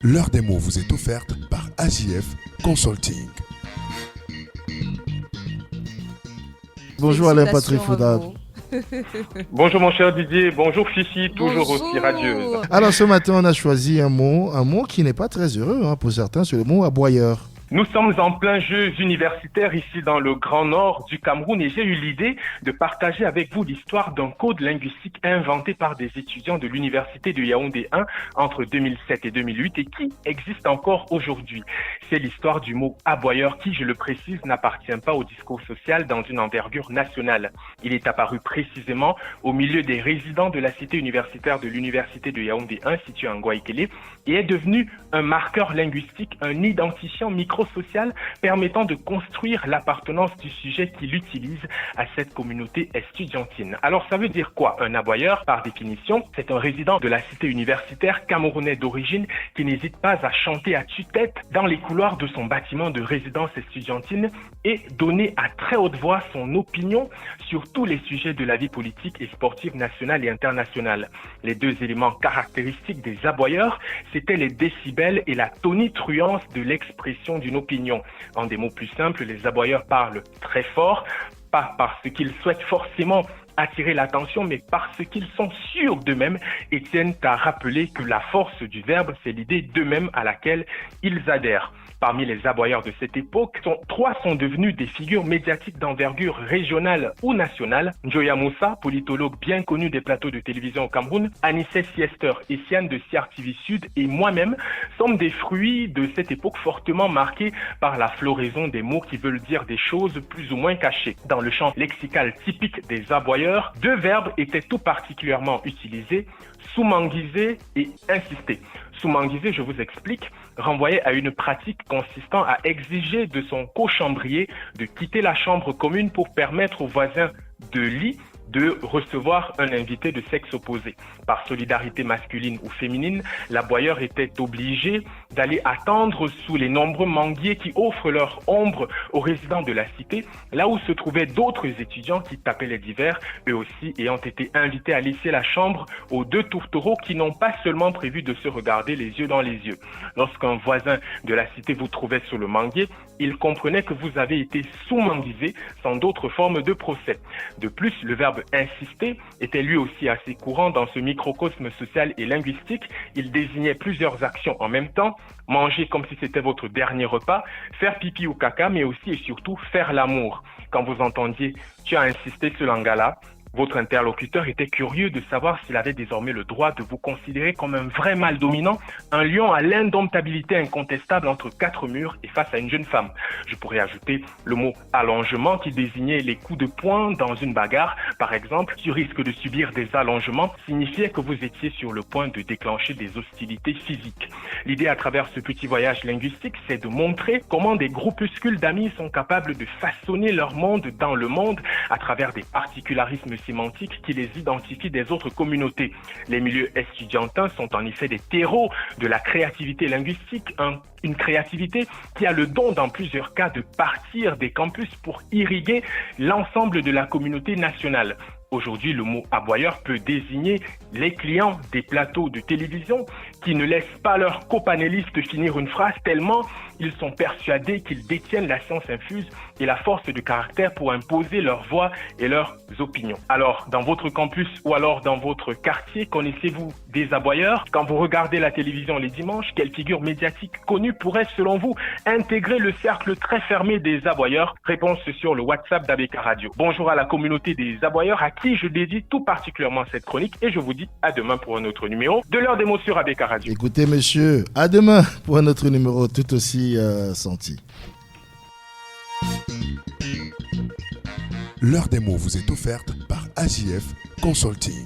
L'heure des mots vous est offerte par AJF Consulting. Bonjour Alain Patrick Fouda. Bonjour mon cher Didier, bonjour Fifi, toujours aussi radieuse. Alors ce matin on a choisi un mot qui n'est pas très heureux pour certains, c'est le mot aboyeur. Nous sommes en plein jeu universitaire ici dans le Grand Nord du Cameroun et j'ai eu l'idée de partager avec vous l'histoire d'un code linguistique inventé par des étudiants de l'université de Yaoundé 1 entre 2007 et 2008 et qui existe encore aujourd'hui. C'est l'histoire du mot aboyeur qui, je le précise, n'appartient pas au discours social dans une envergure nationale. Il est apparu précisément au milieu des résidents de la cité universitaire de l'université de Yaoundé 1 située en Guaïkélé et est devenu un marqueur linguistique, un identifiant microsocial permettant de construire l'appartenance du sujet qui l'utilise à cette communauté estudiantine. Alors ça veut dire quoi? Un aboyeur, par définition, c'est un résident de la cité universitaire camerounais d'origine qui n'hésite pas à chanter à tue-tête dans les couloirs de son bâtiment de résidence estudiantine et donner à très haute voix son opinion sur tous les sujets de la vie politique et sportive nationale et internationale. Les deux éléments caractéristiques des aboyeurs, c'était les décibels et la tonitruance de l'expression d'une opinion. En des mots plus simples, les aboyeurs parlent très fort, pas parce qu'ils souhaitent forcément attirer l'attention, mais parce qu'ils sont sûrs d'eux-mêmes et tiennent à rappeler que la force du verbe, c'est l'idée d'eux-mêmes à laquelle ils adhèrent. Parmi les aboyeurs de cette époque, trois sont devenus des figures médiatiques d'envergure régionale ou nationale. Njoya Moussa, politologue bien connu des plateaux de télévision au Cameroun, Anissé Siester et Siane de CRTV Sud et moi-même sommes des fruits de cette époque fortement marquée par la floraison des mots qui veulent dire des choses plus ou moins cachées. Dans le champ lexical typique des aboyeurs, deux verbes étaient tout particulièrement utilisés, soumanguiser et insister. Soumanguiser, je vous explique, renvoyait à une pratique consistant à exiger de son cochambrier de quitter la chambre commune pour permettre aux voisins de lit de recevoir un invité de sexe opposé. Par solidarité masculine ou féminine, l'aboyeur était obligé d'aller attendre sous les nombreux manguiers qui offrent leur ombre aux résidents de la cité, là où se trouvaient d'autres étudiants qui tapaient les divers, eux aussi ayant été invités à laisser la chambre aux deux tourtereaux qui n'ont pas seulement prévu de se regarder les yeux dans les yeux. Lorsqu'un voisin de la cité vous trouvait sur le manguier, il comprenait que vous avez été sous-manguisé sans d'autres formes de procès. De plus, le verbe insister était lui aussi assez courant dans ce microcosme social et linguistique. Il désignait plusieurs actions en même temps, manger comme si c'était votre dernier repas, faire pipi ou caca, mais aussi et surtout faire l'amour. Quand vous entendiez « tu as insisté ce langage-là », votre interlocuteur était curieux de savoir s'il avait désormais le droit de vous considérer comme un vrai mâle dominant, un lion à l'indomptabilité incontestable entre quatre murs et face à une jeune femme. Je pourrais ajouter le mot allongement qui désignait les coups de poing dans une bagarre. Par exemple, tu risques de subir des allongements signifiait que vous étiez sur le point de déclencher des hostilités physiques. L'idée à travers ce petit voyage linguistique, c'est de montrer comment des groupuscules d'amis sont capables de façonner leur monde dans le monde à travers des particularismes sémantiques qui les identifient des autres communautés. Les milieux estudiantins sont en effet des terreaux de la créativité linguistique, une créativité qui a le don dans plusieurs cas de partir des campus pour irriguer l'ensemble de la communauté nationale. Aujourd'hui, le mot aboyeur peut désigner les clients des plateaux de télévision qui ne laissent pas leurs copanélistes finir une phrase tellement ils sont persuadés qu'ils détiennent la science infuse et la force de caractère pour imposer leur voix et leurs opinions. Alors, dans votre campus ou alors dans votre quartier, connaissez-vous des aboyeurs? Quand vous regardez la télévision les dimanches, quelle figure médiatique connue pourrait, selon vous, intégrer le cercle très fermé des aboyeurs? Réponse sur le WhatsApp d'ABK Radio. Bonjour à la communauté des aboyeurs à qui je dédie tout particulièrement cette chronique et je vous dis à demain pour un autre numéro de l'heure des mots sur ABK Radio. Écoutez monsieur, à demain pour un autre numéro tout aussi senti. L'heure des mots vous est offerte par AJF Consulting.